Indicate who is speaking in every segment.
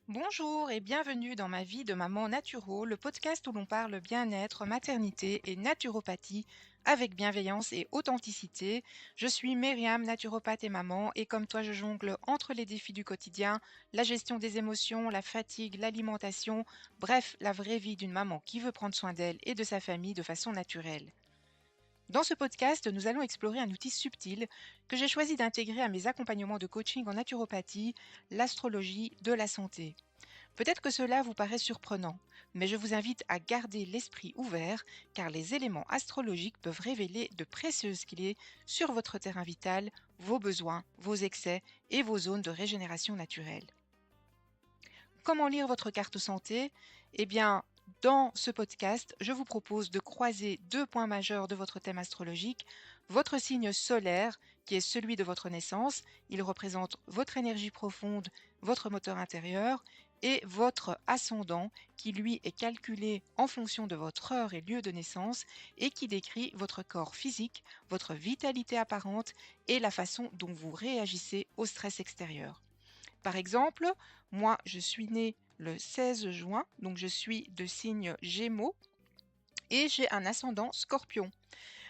Speaker 1: Bonjour et bienvenue dans ma vie de maman naturo, le podcast où l'on parle bien-être, maternité et naturopathie avec bienveillance et authenticité. Je suis Myriam, naturopathe et maman, et comme toi, je jongle entre les défis du quotidien, la gestion des émotions, la fatigue, l'alimentation, bref, la vraie vie d'une maman qui veut prendre soin d'elle et de sa famille de façon naturelle. Dans ce podcast, nous allons explorer un outil subtil que j'ai choisi d'intégrer à mes accompagnements de coaching en naturopathie, l'astrologie de la santé. Peut-être que cela vous paraît surprenant, mais je vous invite à garder l'esprit ouvert car les éléments astrologiques peuvent révéler de précieuses clés sur votre terrain vital, vos besoins, vos excès et vos zones de régénération naturelle. Comment lire votre carte santé? Eh bien, dans ce podcast, je vous propose de croiser deux points majeurs de votre thème astrologique. Votre signe solaire, qui est celui de votre naissance, il représente votre énergie profonde, votre moteur intérieur, et votre ascendant, qui lui est calculé en fonction de votre heure et lieu de naissance, et qui décrit votre corps physique, votre vitalité apparente et la façon dont vous réagissez au stress extérieur. Par exemple, moi, je suis née le 16 juin, donc je suis de signe Gémeaux et j'ai un ascendant Scorpion.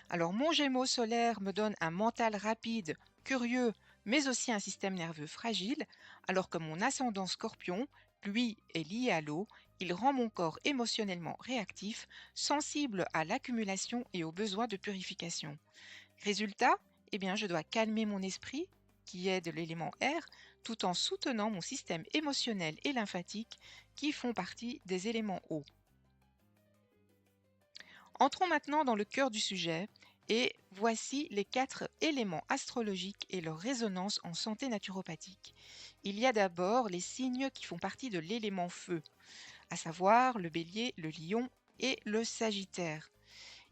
Speaker 1: Alors, mon Gémeaux solaire me donne un mental rapide, curieux, mais aussi un système nerveux fragile, alors que mon ascendant Scorpion, lui, est lié à l'eau. Il rend mon corps émotionnellement réactif, sensible à l'accumulation et aux besoins de purification. Résultat, eh bien, je dois calmer mon esprit, qui est de l'élément air, tout en soutenant mon système émotionnel et lymphatique, qui font partie des éléments eau. Entrons maintenant dans le cœur du sujet, et voici les 4 éléments astrologiques et leur résonance en santé naturopathique. Il y a d'abord les signes qui font partie de l'élément feu, à savoir le bélier, le lion et le sagittaire.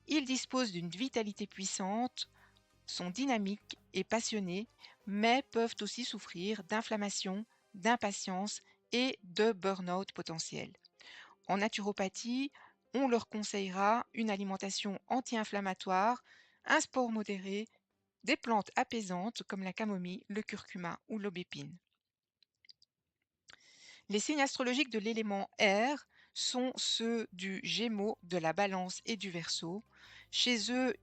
Speaker 1: Ils disposent d'une vitalité puissante, sont dynamiques et passionnés, mais peuvent aussi souffrir d'inflammation, d'impatience et de burn-out potentiel. En naturopathie, on leur conseillera une alimentation anti-inflammatoire, un sport modéré, des plantes apaisantes comme la camomille, le curcuma ou l'aubépine. Les signes astrologiques de l'élément air sont ceux du Gémeaux, de la Balance et du Verseau. Chez eux,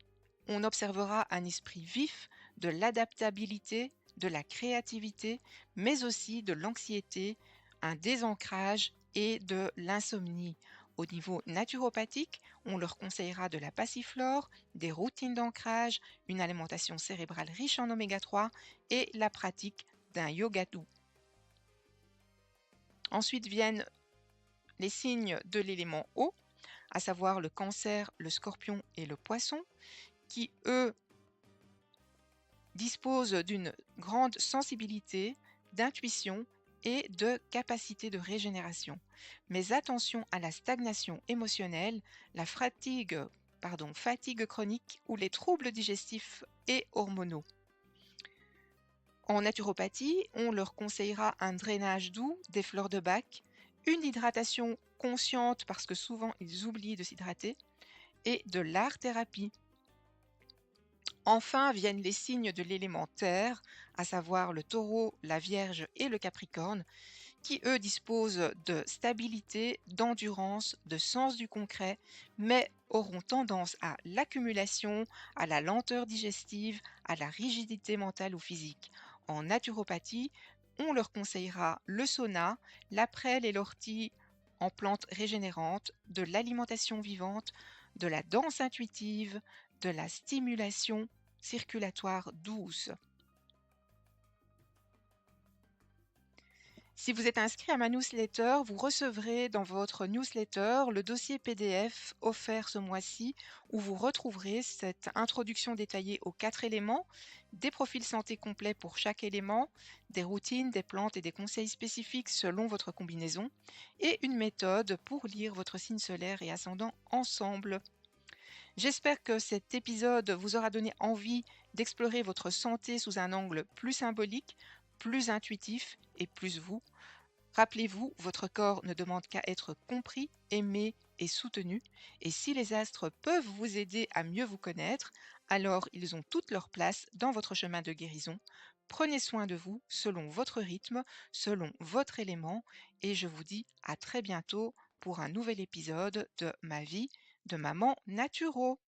Speaker 1: on observera un esprit vif, de l'adaptabilité, de la créativité, mais aussi de l'anxiété, un désancrage et de l'insomnie. Au niveau naturopathique, on leur conseillera de la passiflore, des routines d'ancrage, une alimentation cérébrale riche en oméga 3 et la pratique d'un yoga doux. Ensuite viennent les signes de l'élément eau, à savoir le Cancer, le Scorpion et le Poisson, qui, eux, disposent d'une grande sensibilité, d'intuition et de capacité de régénération. Mais attention à la stagnation émotionnelle, la fatigue chronique ou les troubles digestifs et hormonaux. En naturopathie, on leur conseillera un drainage doux, des fleurs de bac, une hydratation consciente parce que souvent ils oublient de s'hydrater, et de l'art-thérapie. Enfin viennent les signes de l'élément terre, à savoir le taureau, la vierge et le capricorne, qui eux disposent de stabilité, d'endurance, de sens du concret, mais auront tendance à l'accumulation, à la lenteur digestive, à la rigidité mentale ou physique. En naturopathie, on leur conseillera le sauna, la prêle et l'ortie en plantes régénérantes, de l'alimentation vivante, de la danse intuitive, de la stimulation circulatoire douce. Si vous êtes inscrit à ma newsletter, vous recevrez dans votre newsletter le dossier PDF offert ce mois-ci où vous retrouverez cette introduction détaillée aux 4 éléments, des profils santé complets pour chaque élément, des routines, des plantes et des conseils spécifiques selon votre combinaison et une méthode pour lire votre signe solaire et ascendant ensemble. J'espère que cet épisode vous aura donné envie d'explorer votre santé sous un angle plus symbolique, plus intuitif et plus vous. Rappelez-vous, votre corps ne demande qu'à être compris, aimé et soutenu. Et si les astres peuvent vous aider à mieux vous connaître, Alors ils ont toute leur place dans votre chemin de guérison. Prenez soin de vous selon votre rythme, selon votre élément, et je vous dis à très bientôt pour un nouvel épisode de Ma vie de maman naturo.